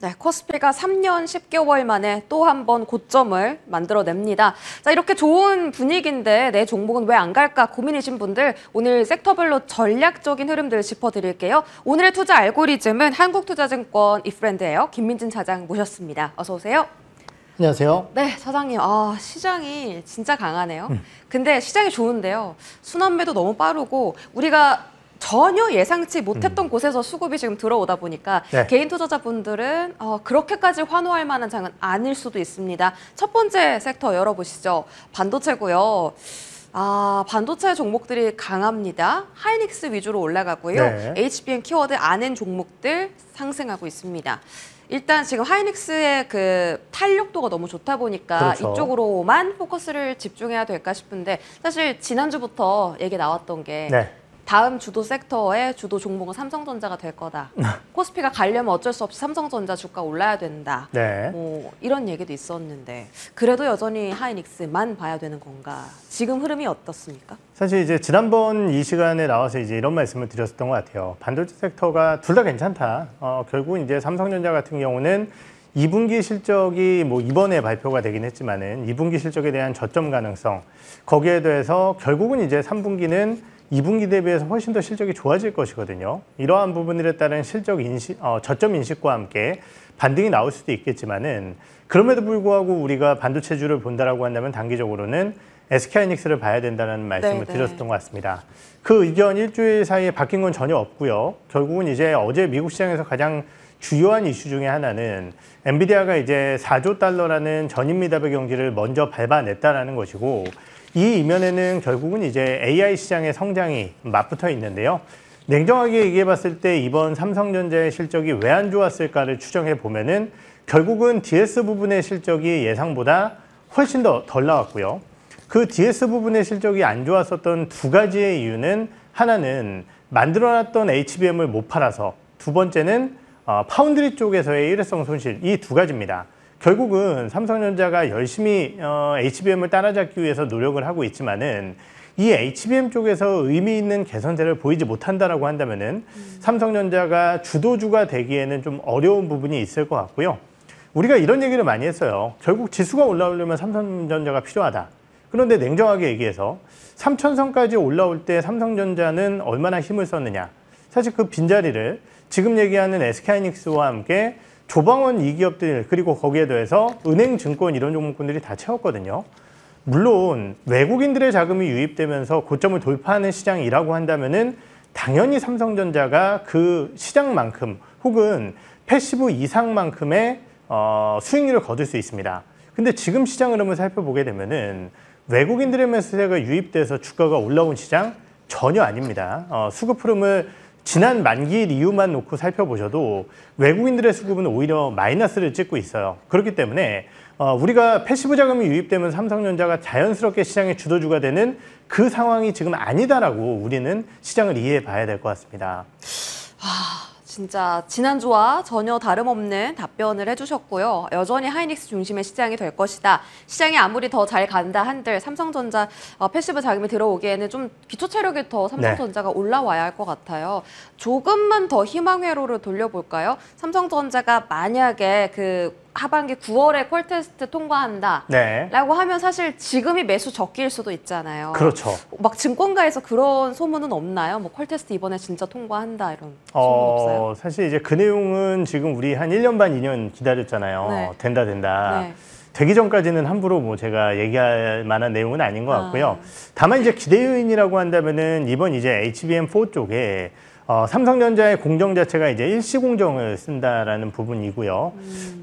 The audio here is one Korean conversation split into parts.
네, 코스피가 3년 10개월 만에 또 한 번 고점을 만들어냅니다. 자, 이렇게 좋은 분위기인데 내 종목은 왜 안 갈까 고민이신 분들 오늘 섹터별로 전략적인 흐름들 짚어드릴게요. 오늘의 투자 알고리즘은 한국투자증권 이프렌드예요. 김민진 차장 모셨습니다. 어서 오세요. 안녕하세요. 네, 차장님. 시장이 진짜 강하네요. 근데 시장이 좋은데요. 순환매도 너무 빠르고 우리가 전혀 예상치 못했던 곳에서 수급이 지금 들어오다 보니까 네. 개인 투자자분들은 그렇게까지 환호할 만한 장은 아닐 수도 있습니다. 첫 번째 섹터 열어보시죠. 반도체고요. 반도체 종목들이 강합니다. 하이닉스 위주로 올라가고요. 네. HBM 키워드 아는 종목들 상승하고 있습니다. 일단 지금 하이닉스의 그 탄력도가 너무 좋다 보니까 그렇죠. 이쪽으로만 포커스를 집중해야 될까 싶은데 사실 지난주부터 얘기 나왔던 게 네. 다음 주도 섹터의 주도 종목은 삼성전자가 될 거다. 코스피가 가려면 어쩔 수 없이 삼성전자 주가 올라야 된다. 네. 뭐 이런 얘기도 있었는데 그래도 여전히 하이닉스만 봐야 되는 건가? 지금 흐름이 어떻습니까? 사실 이제 지난번 이 시간에 나와서 이제 이런 말씀을 드렸었던 것 같아요. 반도체 섹터가 둘 다 괜찮다. 결국 이제 삼성전자 같은 경우는 2분기 실적이 뭐 이번에 발표가 되긴 했지만은 2분기 실적에 대한 저점 가능성 거기에 대해서 결국은 이제 3분기는 2분기 대비해서 훨씬 더 실적이 좋아질 것이거든요. 이러한 부분들에 따른 실적 인식, 저점 인식과 함께 반등이 나올 수도 있겠지만은 그럼에도 불구하고 우리가 반도체주를 본다라고 한다면 단기적으로는 SK하이닉스를 봐야 된다는 말씀을 드렸었던 것 같습니다. 그 의견 일주일 사이에 바뀐 건 전혀 없고요. 결국은 이제 어제 미국 시장에서 가장 주요한 이슈 중에 하나는 엔비디아가 이제 4조 달러라는 전임 미답의 경지를 먼저 밟아냈다라는 것이고 이 이면에는 결국은 이제 AI 시장의 성장이 맞붙어 있는데요. 냉정하게 얘기해 봤을 때 이번 삼성전자의 실적이 왜 안 좋았을까를 추정해 보면은 결국은 DS 부분의 실적이 예상보다 훨씬 더 덜 나왔고요. 그 DS 부분의 실적이 안 좋았었던 두 가지의 이유는 하나는 만들어놨던 HBM을 못 팔아서 두 번째는 파운드리 쪽에서의 일회성 손실 이 두 가지입니다. 결국은 삼성전자가 열심히 HBM을 따라잡기 위해서 노력을 하고 있지만은 이 HBM 쪽에서 의미 있는 개선세를 보이지 못한다라고 한다면은 삼성전자가 주도주가 되기에는 좀 어려운 부분이 있을 것 같고요. 우리가 이런 얘기를 많이 했어요. 결국 지수가 올라오려면 삼성전자가 필요하다. 그런데 냉정하게 얘기해서 3,000선까지 올라올 때 삼성전자는 얼마나 힘을 썼느냐. 사실 그 빈자리를 지금 얘기하는 SK하이닉스와 함께 조방원 이 기업들 그리고 거기에 더해서 은행, 증권 이런 종목군들이 다 채웠거든요. 물론 외국인들의 자금이 유입되면서 고점을 돌파하는 시장이라고 한다면은 당연히 삼성전자가 그 시장만큼 혹은 패시브 이상만큼의 수익률을 거둘 수 있습니다. 근데 지금 시장 흐름을 살펴보게 되면은 외국인들의 매수세가 유입돼서 주가가 올라온 시장 전혀 아닙니다. 수급 흐름을 지난 만기일 이후만 놓고 살펴보셔도 외국인들의 수급은 오히려 마이너스를 찍고 있어요. 그렇기 때문에 우리가 패시브 자금이 유입되면 삼성전자가 자연스럽게 시장의 주도주가 되는 그 상황이 지금 아니다라고 우리는 시장을 이해해 봐야 될 것 같습니다. 진짜 지난주와 전혀 다름없는 답변을 해주셨고요. 여전히 하이닉스 중심의 시장이 될 것이다. 시장이 아무리 더 잘 간다 한들 삼성전자 패시브 자금이 들어오기에는 좀 기초 체력이 더 삼성전자가 올라와야 할 것 같아요. 조금만 더 희망 회로를 돌려볼까요? 삼성전자가 만약에 그 하반기 9월에 콜테스트 통과한다 라고 하면 사실 지금이 매수 적기일 수도 있잖아요. 그렇죠. 막 증권가에서 그런 소문은 없나요? 뭐 콜테스트 이번에 진짜 통과한다 이런 소문 없어요? 사실 이제 그 내용은 지금 우리 한 1년 반, 2년 기다렸잖아요. 네. 된다. 네. 되기 전까지는 함부로 뭐 제가 얘기할 만한 내용은 아닌 것 같고요. 다만 이제 기대 요인이라고 한다면은 이번 이제 HBM4 쪽에 삼성전자의 공정 자체가 이제 일시 공정을 쓴다라는 부분이고요.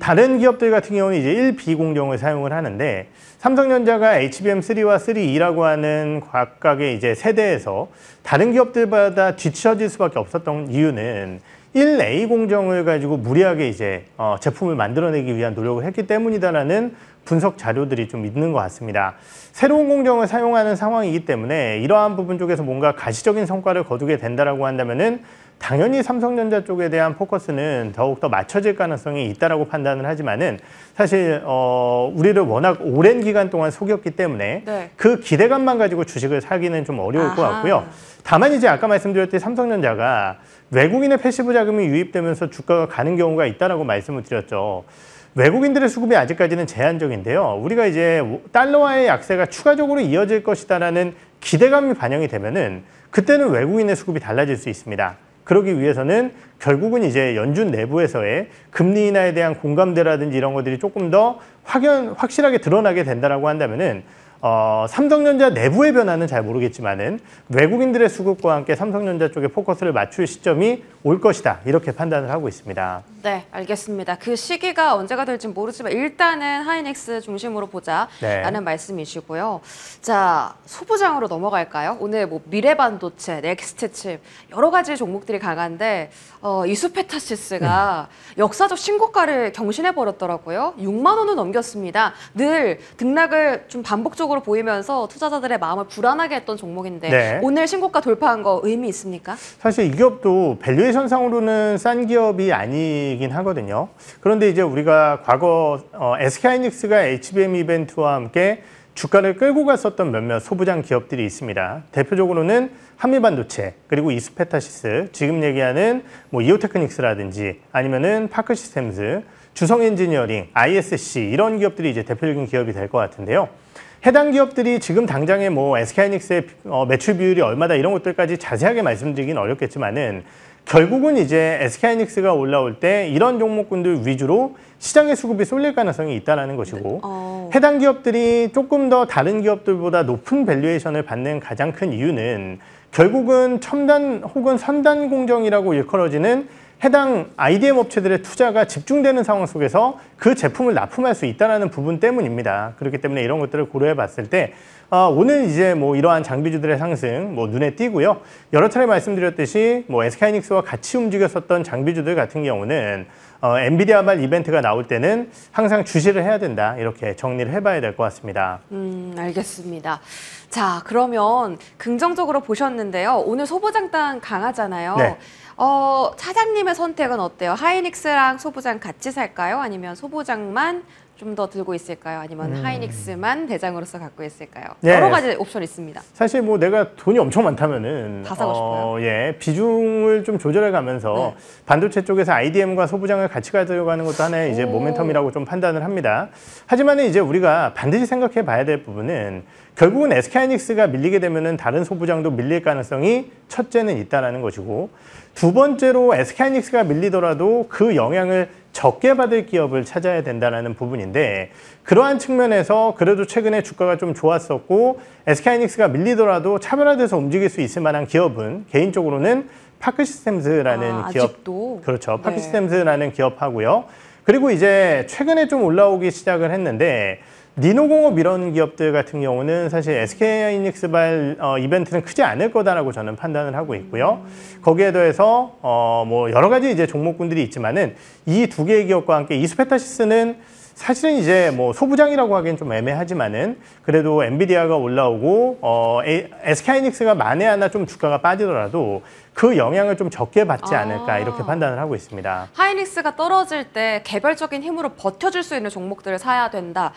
다른 기업들 같은 경우는 이제 일비 공정을 사용을 하는데 삼성전자가 HBM3와 3E라고 하는 각각의 이제 세대에서 다른 기업들보다 뒤처질 수밖에 없었던 이유는 1A 공정을 가지고 무리하게 이제 제품을 만들어내기 위한 노력을 했기 때문이다라는 분석 자료들이 좀 있는 것 같습니다. 새로운 공정을 사용하는 상황이기 때문에 이러한 부분 쪽에서 뭔가 가시적인 성과를 거두게 된다라고 한다면은 당연히 삼성전자 쪽에 대한 포커스는 더욱더 맞춰질 가능성이 있다라고 판단을 하지만은 사실 우리를 워낙 오랜 기간 동안 속였기 때문에 네. 그 기대감만 가지고 주식을 사기는 좀 어려울 것 같고요. 다만 이제 아까 말씀드렸듯이 삼성전자가 외국인의 패시브 자금이 유입되면서 주가가 가는 경우가 있다라고 말씀을 드렸죠. 외국인들의 수급이 아직까지는 제한적인데요. 우리가 이제 달러와의 약세가 추가적으로 이어질 것이다라는 기대감이 반영이 되면은 그때는 외국인의 수급이 달라질 수 있습니다. 그러기 위해서는 결국은 이제 연준 내부에서의 금리 인하에 대한 공감대라든지 이런 것들이 조금 더 확실하게 드러나게 된다라고 한다면은 삼성전자 내부의 변화는 잘 모르겠지만은 외국인들의 수급과 함께 삼성전자 쪽에 포커스를 맞출 시점이 올 것이다. 이렇게 판단을 하고 있습니다. 네, 알겠습니다. 그 시기가 언제가 될지 모르지만 일단은 하이닉스 중심으로 보자라는 말씀이시고요. 자, 소부장으로 넘어갈까요? 오늘 뭐 미래반도체, 넥스트칩 여러 가지 종목들이 강한데 이수페타시스가 역사적 신고가를 경신해 버렸더라고요. 6만 원을 넘겼습니다. 늘 등락을 좀 반복적으로 보이면서 투자자들의 마음을 불안하게 했던 종목인데 오늘 신고가 돌파한 거 의미 있습니까? 사실 이 기업도 밸류에이션상으로는 싼 기업이 아니긴 하거든요. 그런데 이제 우리가 과거 SK하이닉스가 HBM 이벤트와 함께 주가를 끌고 갔었던 몇몇 소부장 기업들이 있습니다. 대표적으로는 한미반도체, 그리고 이스페타시스, 지금 얘기하는 뭐 이오테크닉스라든지 아니면은 파크시스템즈, 주성엔지니어링, ISC 이런 기업들이 이제 대표적인 기업이 될 것 같은데요. 해당 기업들이 지금 당장에 뭐 SK하이닉스의 매출 비율이 얼마다 이런 것들까지 자세하게 말씀드리긴 어렵겠지만은 결국은 이제 SK하이닉스가 올라올 때 이런 종목군들 위주로 시장의 수급이 쏠릴 가능성이 있다는 것이고 해당 기업들이 조금 더 다른 기업들보다 높은 밸류에이션을 받는 가장 큰 이유는 결국은 첨단 혹은 선단 공정이라고 일컬어지는 해당 IDM 업체들의 투자가 집중되는 상황 속에서 그 제품을 납품할 수 있다는 부분 때문입니다. 그렇기 때문에 이런 것들을 고려해 봤을 때 오늘 이제 뭐 이러한 장비주들의 상승 뭐 눈에 띄고요. 여러 차례 말씀드렸듯이 뭐 SK하이닉스와 같이 움직였었던 장비주들 같은 경우는 엔비디아발 이벤트가 나올 때는 항상 주시를 해야 된다. 이렇게 정리를 해봐야 될 것 같습니다. 알겠습니다. 자, 그러면 긍정적으로 보셨는데요. 오늘 소부장단 강하잖아요. 네. 차장님의 선택은 어때요? 하이닉스랑 소부장 같이 살까요? 아니면 소부장만 좀 더 들고 있을까요? 아니면 하이닉스만 대장으로서 갖고 있을까요? 네. 여러 가지 옵션이 있습니다. 사실 뭐 내가 돈이 엄청 많다면은 다 사고 싶어요. 예, 비중을 좀 조절해 가면서 반도체 쪽에서 IDM과 소부장을 같이 가져가는 것도 하나의 이제 모멘텀이라고 좀 판단을 합니다. 하지만 이제 우리가 반드시 생각해 봐야 될 부분은 결국은 SK하이닉스가 밀리게 되면은 다른 소부장도 밀릴 가능성이 첫째는 있다라는 것이고 두 번째로 SK하이닉스가 밀리더라도 그 영향을 적게 받을 기업을 찾아야 된다는 부분인데 그러한 측면에서 그래도 최근에 주가가 좀 좋았었고 SK하이닉스가 밀리더라도 차별화돼서 움직일 수 있을 만한 기업은 개인적으로는 파크시스템즈라는 기업, 아직도? 그렇죠. 파크시스템즈라는 기업하고요. 그리고 이제 최근에 좀 올라오기 시작을 했는데 니노공업 이런 기업들 같은 경우는 사실 SK하이닉스발 이벤트는 크지 않을 거다라고 저는 판단을 하고 있고요. 거기에 더해서 뭐 여러 가지 이제 종목군들이 있지만은 이 두 개의 기업과 함께 이스페타시스는 사실은 이제 뭐 소부장이라고 하기엔 좀 애매하지만은 그래도 엔비디아가 올라오고 SK하이닉스가 만에 하나 좀 주가가 빠지더라도 그 영향을 좀 적게 받지 않을까 이렇게 판단을 하고 있습니다. 하이닉스가 떨어질 때 개별적인 힘으로 버텨줄 수 있는 종목들을 사야 된다.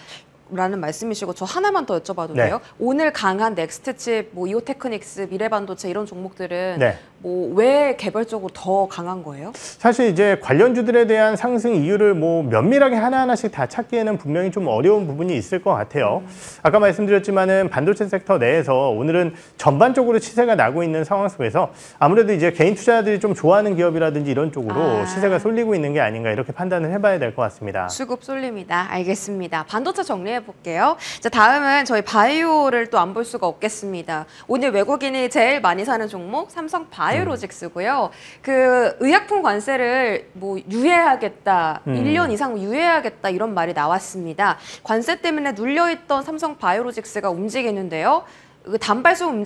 라는 말씀이시고 저 하나만 더 여쭤봐도 돼요? 오늘 강한 넥스트칩, 뭐 이오테크닉스, 미래반도체 이런 종목들은 뭐 왜 개별적으로 더 강한 거예요? 사실 이제 관련주들에 대한 상승 이유를 뭐 면밀하게 하나하나씩 다 찾기에는 분명히 좀 어려운 부분이 있을 것 같아요. 아까 말씀드렸지만은 반도체 섹터 내에서 오늘은 전반적으로 시세가 나고 있는 상황 속에서 아무래도 이제 개인 투자자들이 좀 좋아하는 기업이라든지 이런 쪽으로 시세가 쏠리고 있는 게 아닌가 이렇게 판단을 해봐야 될 것 같습니다. 수급 쏠립니다. 알겠습니다. 반도체 정리해 볼게요. 자, 다음은 저희 바이오를 또 안 볼 수가 없겠습니다. 오늘 외국인이 제일 많이 사는 종목 삼성 바이오로직스고요. 그 의약품 관세를 뭐 유예하겠다, 1년 이상 유예하겠다 이런 말이 나왔습니다. 관세 때문에 눌려있던 삼성 바이오로직스가 움직이는데요. 그 단발성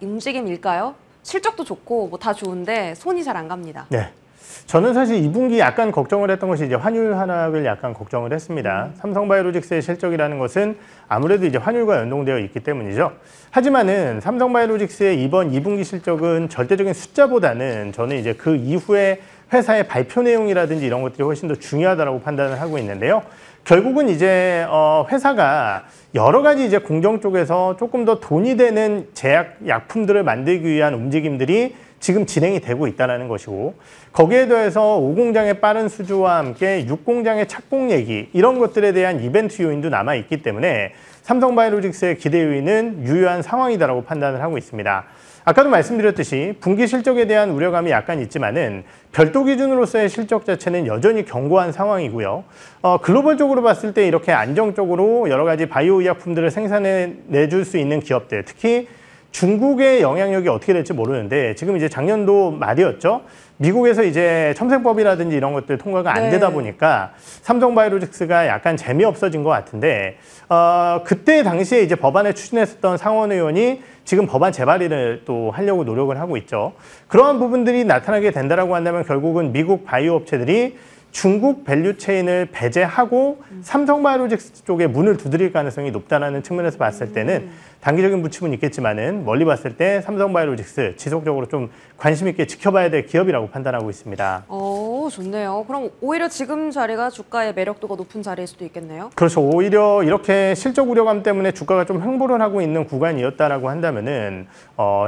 움직임일까요? 실적도 좋고 뭐 다 좋은데 손이 잘 안 갑니다. 네. 저는 사실 2분기 약간 걱정을 했던 것이 이제 환율 하락을 약간 걱정을 했습니다. 삼성바이오로직스의 실적이라는 것은 아무래도 이제 환율과 연동되어 있기 때문이죠. 하지만은 삼성바이오로직스의 이번 2분기 실적은 절대적인 숫자보다는 저는 이제 그 이후에 회사의 발표 내용이라든지 이런 것들이 훨씬 더 중요하다고 판단을 하고 있는데요. 결국은 이제 회사가 여러 가지 이제 공정 쪽에서 조금 더 돈이 되는 제약 약품들을 만들기 위한 움직임들이 지금 진행이 되고 있다는 것이고, 거기에 더해서 5공장의 빠른 수주와 함께 6공장의 착공 얘기, 이런 것들에 대한 이벤트 요인도 남아있기 때문에 삼성바이오로직스의 기대 요인은 유효한 상황이다라고 판단을 하고 있습니다. 아까도 말씀드렸듯이 분기 실적에 대한 우려감이 약간 있지만은 별도 기준으로서의 실적 자체는 여전히 견고한 상황이고요. 글로벌적으로 봤을 때 이렇게 안정적으로 여러 가지 바이오 의약품들을 생산해 내줄 수 있는 기업들, 특히 중국의 영향력이 어떻게 될지 모르는데 지금 이제 작년도 말이었죠. 미국에서 이제 첨생법이라든지 이런 것들 통과가 안 되다 보니까 삼성바이오로직스가 약간 재미없어진 것 같은데 그때 당시에 이제 법안을 추진했었던 상원 의원이 지금 법안 재발의를 또 하려고 노력을 하고 있죠. 그러한 부분들이 나타나게 된다라고 한다면 결국은 미국 바이오 업체들이 중국 밸류체인을 배제하고 삼성바이오로직스 쪽에 문을 두드릴 가능성이 높다는 측면에서 봤을 때는 단기적인 부침은 있겠지만은 멀리 봤을 때 삼성바이오로직스 지속적으로 좀 관심 있게 지켜봐야 될 기업이라고 판단하고 있습니다. 좋네요. 그럼 오히려 지금 자리가 주가의 매력도가 높은 자리일 수도 있겠네요. 그렇죠. 오히려 이렇게 실적 우려감 때문에 주가가 좀 횡보를 하고 있는 구간이었다라고 한다면은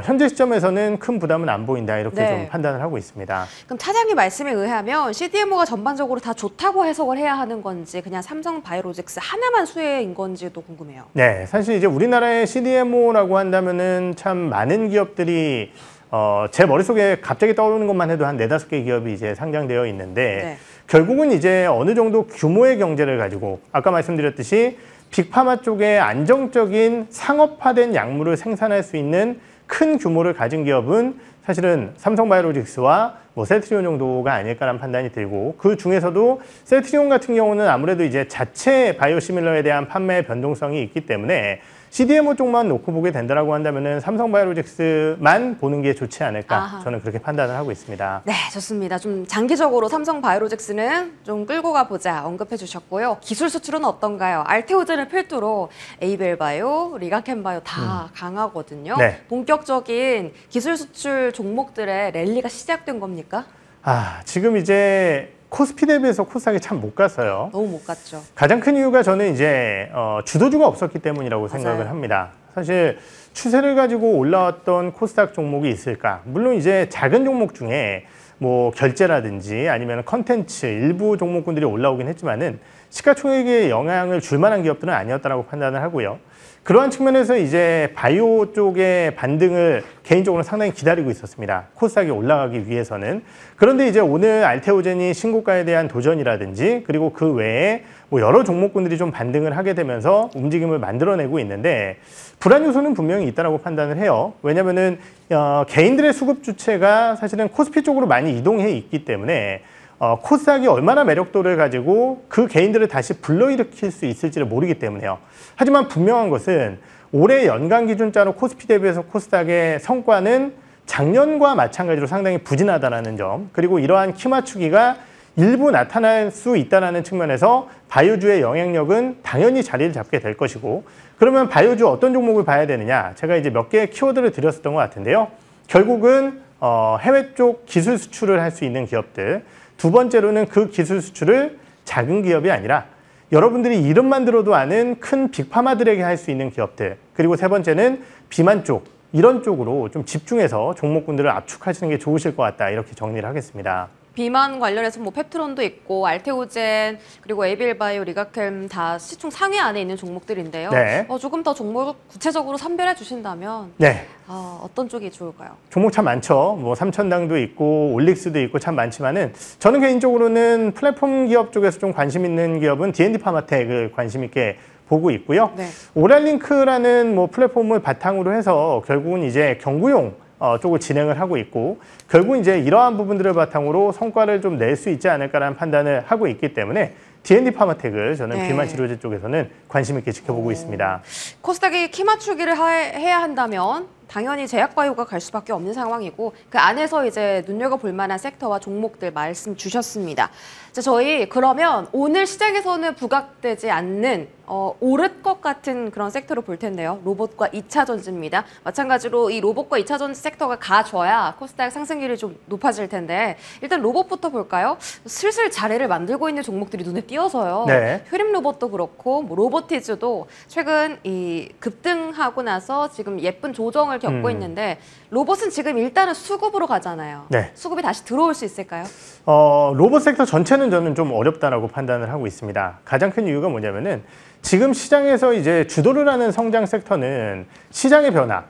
현재 시점에서는 큰 부담은 안 보인다 이렇게 좀 판단을 하고 있습니다. 그럼 차장님 말씀에 의하면 CDMO가 전반적으로 다 좋다고 해석을 해야 하는 건지 그냥 삼성바이오로직스 하나만 수혜인 건지도 궁금해요. 네, 사실 이제 우리나라의 CDMO라고 한다면은 참 많은 기업들이 제 머릿속에 갑자기 떠오르는 것만 해도 한 4-5개 기업이 이제 상장되어 있는데 결국은 이제 어느 정도 규모의 경제를 가지고 아까 말씀드렸듯이 빅파마 쪽에 안정적인 상업화된 약물을 생산할 수 있는 큰 규모를 가진 기업은 사실은 삼성바이오로직스와 셀트리온 정도가 아닐까라는 판단이 들고, 그 중에서도 셀트리온 같은 경우는 아무래도 이제 자체 바이오시밀러에 대한 판매 변동성이 있기 때문에 CDMO 쪽만 놓고 보게 된다라고 한다면은 삼성바이오로직스만 보는 게 좋지 않을까 저는 그렇게 판단을 하고 있습니다. 네, 좋습니다. 좀 장기적으로 삼성바이오로직스는 좀 끌고 가보자 언급해 주셨고요. 기술 수출은 어떤가요? 알테오젠을 필두로 에이벨바이오, 리가켄바이오 다 강하거든요. 본격적인 기술 수출 종목들의 랠리가 시작된 겁니까? 지금 이제 코스피 대비해서 코스닥이 참 못 갔어요. 너무 못 갔죠. 가장 큰 이유가 저는 이제 주도주가 없었기 때문이라고 생각을 합니다. 사실 추세를 가지고 올라왔던 코스닥 종목이 있을까? 물론 이제 작은 종목 중에 뭐 결제라든지 아니면 컨텐츠 일부 종목군들이 올라오긴 했지만은 시가총액에 영향을 줄 만한 기업들은 아니었다라고 판단을 하고요. 그러한 측면에서 이제 바이오 쪽의 반등을 개인적으로 상당히 기다리고 있었습니다. 코스닥이 올라가기 위해서는. 그런데 이제 오늘 알테오젠이 신고가에 대한 도전이라든지 그리고 그 외에 뭐 여러 종목군들이 좀 반등을 하게 되면서 움직임을 만들어내고 있는데 불안 요소는 분명히 있다고 판단을 해요. 왜냐면은 개인들의 수급 주체가 사실은 코스피 쪽으로 많이 이동해 있기 때문에 코스닥이 얼마나 매력도를 가지고 그 개인들을 다시 불러일으킬 수 있을지를 모르기 때문에요. 하지만 분명한 것은 올해 연간 기준자로 코스피 대비해서 코스닥의 성과는 작년과 마찬가지로 상당히 부진하다는 점, 그리고 이러한 키 맞추기가 일부 나타날 수 있다는 측면에서 바이오주의 영향력은 당연히 자리를 잡게 될 것이고, 그러면 바이오주 어떤 종목을 봐야 되느냐, 제가 이제 몇 개의 키워드를 드렸었던 것 같은데요. 결국은 해외 쪽 기술 수출을 할 수 있는 기업들, 두 번째로는 그 기술 수출을 작은 기업이 아니라 여러분들이 이름만 들어도 아는 큰 빅파마들에게 할 수 있는 기업들, 그리고 세 번째는 비만 쪽, 이런 쪽으로 좀 집중해서 종목군들을 압축하시는 게 좋으실 것 같다, 이렇게 정리를 하겠습니다. 비만 관련해서 뭐 펩트론도 있고 알테오젠 그리고 에이빌바이오, 리가캠 다 시총 상위 안에 있는 종목들인데요. 조금 더 종목을 구체적으로 선별해 주신다면 어떤 쪽이 좋을까요? 종목 참 많죠. 뭐 삼천당도 있고 올릭스도 있고 참 많지만은 저는 개인적으로는 플랫폼 기업 쪽에서 좀 관심 있는 기업은 D&D 파마텍을 관심 있게 보고 있고요. 오랄링크라는 뭐 플랫폼을 바탕으로 해서 결국은 이제 경구용 쪽을 진행을 하고 있고, 결국 이제 이러한 부분들을 바탕으로 성과를 좀 낼 수 있지 않을까라는 판단을 하고 있기 때문에 D&D 파마텍을 저는 비만 치료제 쪽에서는 관심 있게 지켜보고 있습니다. 코스닥이 키 맞추기를 해야 한다면 당연히 제약바이오가 갈 수밖에 없는 상황이고 그 안에서 이제 눈여겨볼 만한 섹터와 종목들 말씀 주셨습니다. 자, 저희 그러면 오늘 시장에서는 부각되지 않는 오를 것 같은 그런 섹터로 볼 텐데요. 로봇과 2차 전지입니다. 마찬가지로 이 로봇과 2차 전지 섹터가 가져야 코스닥 상승률이 좀 높아질 텐데 일단 로봇부터 볼까요? 슬슬 자리를 만들고 있는 종목들이 눈에 띄어서요. 네. 휴림 로봇도 그렇고 뭐 로보티즈도 최근 이 급등하고 나서 지금 예쁜 조정을 겪고 있는데 로봇은 지금 일단은 수급으로 가잖아요. 네. 수급이 다시 들어올 수 있을까요? 로봇 섹터 전체는 저는 좀 어렵다라고 판단을 하고 있습니다. 가장 큰 이유가 뭐냐면은 지금 시장에서 이제 주도를 하는 성장 섹터는 시장의 변화.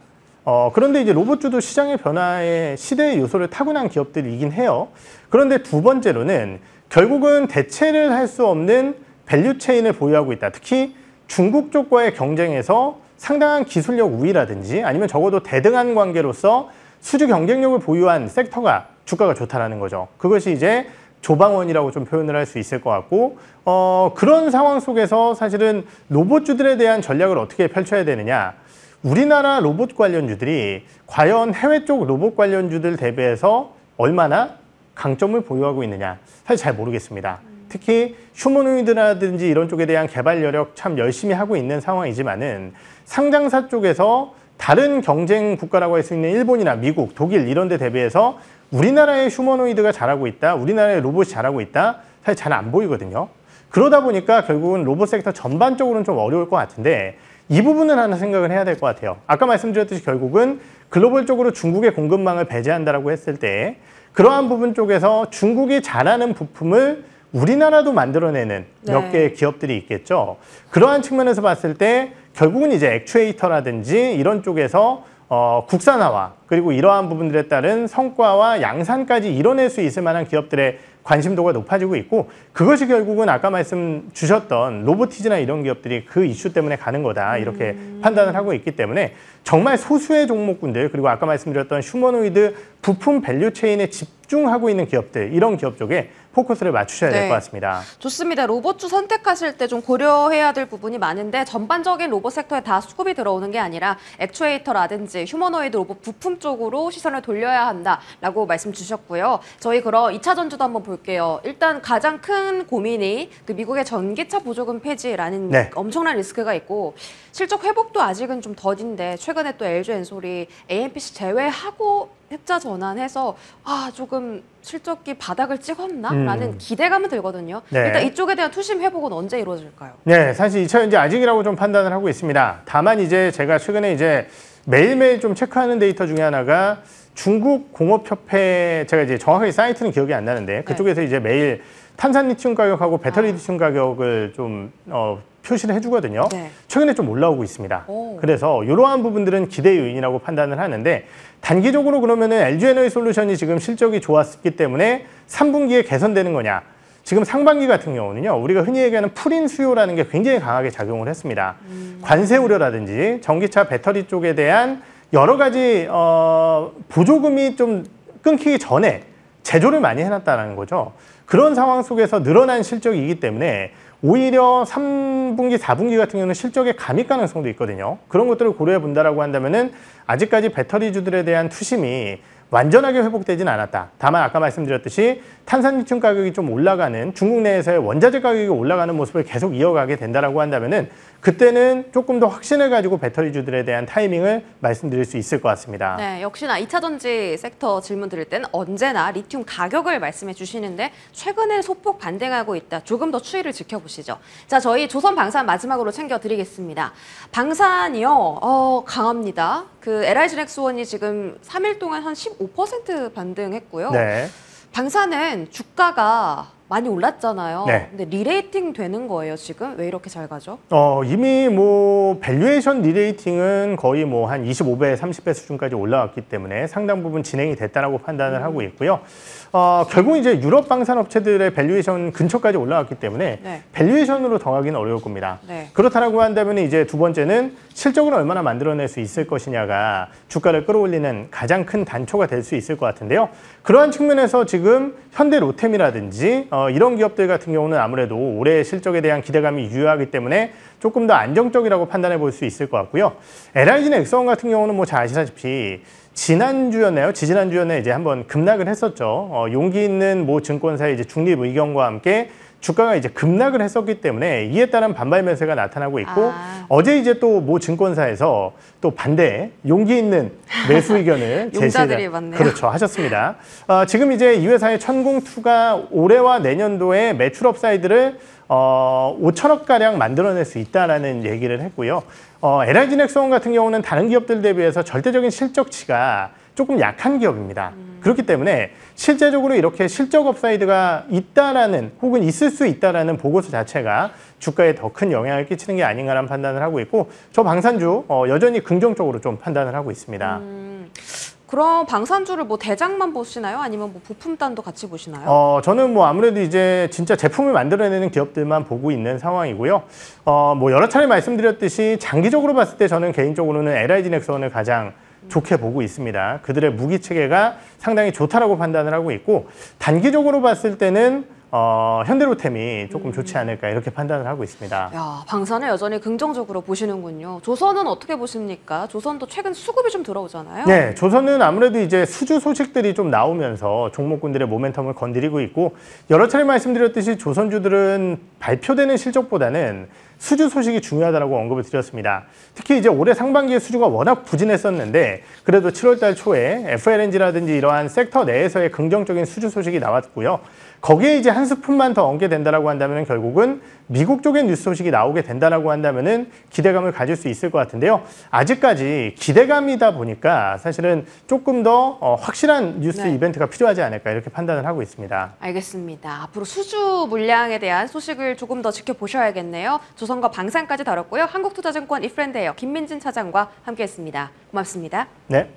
그런데 이제 로봇주도 시장의 변화에 시대의 요소를 타고난 기업들이긴 해요. 그런데 두 번째로는 결국은 대체를 할 수 없는 밸류 체인을 보유하고 있다. 특히 중국 쪽과의 경쟁에서 상당한 기술력 우위라든지 아니면 적어도 대등한 관계로서 수주 경쟁력을 보유한 섹터가 주가가 좋다라는 거죠. 그것이 이제 조방원이라고 좀 표현을 할 수 있을 것 같고 그런 상황 속에서 사실은 로봇주들에 대한 전략을 어떻게 펼쳐야 되느냐. 우리나라 로봇 관련주들이 과연 해외 쪽 로봇 관련주들 대비해서 얼마나 강점을 보유하고 있느냐. 사실 잘 모르겠습니다. 특히 휴머노이드라든지 이런 쪽에 대한 개발 여력 참 열심히 하고 있는 상황이지만은 상장사 쪽에서 다른 경쟁 국가라고 할 수 있는 일본이나 미국, 독일 이런 데 대비해서 우리나라의 휴머노이드가 잘하고 있다, 우리나라의 로봇이 잘하고 있다, 사실 잘 안 보이거든요. 그러다 보니까 결국은 로봇 섹터 전반적으로는 좀 어려울 것 같은데 이 부분은 하나 생각을 해야 될 것 같아요. 아까 말씀드렸듯이 결국은 글로벌적으로 중국의 공급망을 배제한다라고 했을 때 그러한 부분 쪽에서 중국이 잘하는 부품을 우리나라도 만들어내는 몇 개의 기업들이 있겠죠. 그러한 측면에서 봤을 때 결국은 이제 액추에이터라든지 이런 쪽에서 국산화와 그리고 이러한 부분들에 따른 성과와 양산까지 이뤄낼 수 있을 만한 기업들의 관심도가 높아지고 있고 그것이 결국은 아까 말씀 주셨던 로보티즈나 이런 기업들이 그 이슈 때문에 가는 거다 이렇게 판단을 하고 있기 때문에 정말 소수의 종목군들 그리고 아까 말씀드렸던 휴머노이드 부품 밸류 체인에 집중하고 있는 기업들 이런 기업 쪽에 포커스를 맞추셔야 될 것 같습니다. 좋습니다. 로봇주 선택하실 때 좀 고려해야 될 부분이 많은데 전반적인 로봇 섹터에 다 수급이 들어오는 게 아니라 액추에이터라든지 휴머노이드 로봇 부품 쪽으로 시선을 돌려야 한다라고 말씀 주셨고요. 저희 그럼 2차 전주도 한번 볼게요. 일단 가장 큰 고민이 그 미국의 전기차 보조금 폐지라는 엄청난 리스크가 있고 실적 회복도 아직은 좀 더딘데 최근에 또 LG 엔솔이 AMPC 제외하고 흑자 전환해서 조금 실적이 바닥을 찍었나라는 기대감은 들거든요. 일단 이쪽에 대한 투심 회복은 언제 이루어질까요? 네, 사실 2차 전지 아직이라고 좀 판단을 하고 있습니다. 다만 이제 제가 최근에 이제 매일매일 좀 체크하는 데이터 중에 하나가 중국 공업협회 제가 이제 정확하게 사이트는 기억이 안 나는데 그쪽에서 이제 매일 탄산 리튬 가격하고 배터리 리튬 가격을 좀 표시를 해주거든요. 최근에 좀 올라오고 있습니다. 그래서 이러한 부분들은 기대 요인이라고 판단을 하는데 단기적으로 그러면은 LG에너지솔루션이 지금 실적이 좋았기 때문에 3분기에 개선되는 거냐? 지금 상반기 같은 경우는요, 우리가 흔히 얘기하는 풀인 수요라는 게 굉장히 강하게 작용을 했습니다. 관세 우려라든지 전기차 배터리 쪽에 대한 여러 가지 보조금이 좀 끊기기 전에 제조를 많이 해놨다는 거죠. 그런 상황 속에서 늘어난 실적이기 때문에 오히려 3분기, 4분기 같은 경우는 실적의 감익 가능성도 있거든요. 그런 것들을 고려해 본다라고 한다면은 아직까지 배터리주들에 대한 투심이 완전하게 회복되지는 않았다. 다만 아까 말씀드렸듯이 탄산리튬 가격이 좀 올라가는 중국 내에서의 원자재 가격이 올라가는 모습을 계속 이어가게 된다라고 한다면은 그때는 조금 더 확신을 가지고 배터리주들에 대한 타이밍을 말씀드릴 수 있을 것 같습니다. 네, 역시나 2차 전지 섹터 질문 드릴 때는 언제나 리튬 가격을 말씀해 주시는데 최근에 소폭 반등하고 있다. 조금 더 추이를 지켜보시죠. 자, 저희 조선 방산 마지막으로 챙겨드리겠습니다. 방산이요, 강합니다. 그 LI진엑스원이 지금 3일 동안 한 15% 반등했고요. 방산은 주가가 많이 올랐잖아요. 근데 리레이팅 되는 거예요, 지금? 왜 이렇게 잘 가죠? 이미 뭐 밸류에이션 리레이팅은 거의 뭐 한 25배, 30배 수준까지 올라왔기 때문에 상당 부분 진행이 됐다라고 판단을 하고 있고요. 결국 이제 유럽 방산 업체들의 밸류에이션 근처까지 올라왔기 때문에 밸류에이션으로 더하기는 어려울 겁니다. 그렇다라고 한다면 이제 두 번째는 실적을 얼마나 만들어낼 수 있을 것이냐가 주가를 끌어올리는 가장 큰 단초가 될 수 있을 것 같은데요. 그러한 측면에서 지금 현대 로템이라든지 이런 기업들 같은 경우는 아무래도 올해 실적에 대한 기대감이 유효하기 때문에 조금 더 안정적이라고 판단해 볼 수 있을 것 같고요. LIG 넥스원 같은 경우는 뭐 잘 아시다시피 지난주였나요? 지지난주였나요? 이제 한번 급락을 했었죠. 용기 있는 모 증권사의 이제 중립 의견과 함께 주가가 이제 급락을 했었기 때문에 이에 따른 반발 매수가 나타나고 있고 어제 이제 또 모 증권사에서 또 반대 용기 있는 매수 의견을 용자들이 많네요. 그렇죠 하셨습니다. 지금 이제 이 회사의 천공투가 올해와 내년도에 매출 업사이드를 5천억 가량 만들어낼 수 있다라는 얘기를 했고요. LIG 넥스원 같은 경우는 다른 기업들 대비해서 절대적인 실적치가 조금 약한 기업입니다. 그렇기 때문에 실제적으로 이렇게 실적 업사이드가 있다라는 혹은 있을 수 있다라는 보고서 자체가 주가에 더 큰 영향을 끼치는 게 아닌가라는 판단을 하고 있고 저 방산주 여전히 긍정적으로 좀 판단을 하고 있습니다. 그럼 방산주를 뭐 대장만 보시나요? 아니면 뭐 부품단도 같이 보시나요? 저는 뭐 아무래도 이제 진짜 제품을 만들어내는 기업들만 보고 있는 상황이고요. 뭐 여러 차례 말씀드렸듯이 장기적으로 봤을 때 저는 개인적으로는 LIG 넥스원을 가장 좋게 보고 있습니다. 그들의 무기 체계가 상당히 좋다라고 판단을 하고 있고 단기적으로 봤을 때는 현대로템이 조금 좋지 않을까 이렇게 판단을 하고 있습니다. 야, 방산을 여전히 긍정적으로 보시는군요. 조선은 어떻게 보십니까? 조선도 최근 수급이 좀 들어오잖아요. 네, 조선은 아무래도 이제 수주 소식들이 좀 나오면서 종목군들의 모멘텀을 건드리고 있고 여러 차례 말씀드렸듯이 조선주들은 발표되는 실적보다는 수주 소식이 중요하다고 언급을 드렸습니다. 특히 이제 올해 상반기에 수주가 워낙 부진했었는데 그래도 7월 달 초에 FLNG라든지 이러한 섹터 내에서의 긍정적인 수주 소식이 나왔고요. 거기에 이제 한 스푼만 더 얹게 된다라고 한다면 결국은 미국 쪽의 뉴스 소식이 나오게 된다라고 한다면은 기대감을 가질 수 있을 것 같은데요. 아직까지 기대감이다 보니까 사실은 조금 더 확실한 뉴스 네. 이벤트가 필요하지 않을까 이렇게 판단을 하고 있습니다. 알겠습니다. 앞으로 수주 물량에 대한 소식을 조금 더 지켜보셔야겠네요. 조선과 방산까지 다뤘고요. 한국투자증권 이프렌드예요. 김민진 차장과 함께했습니다. 고맙습니다. 네.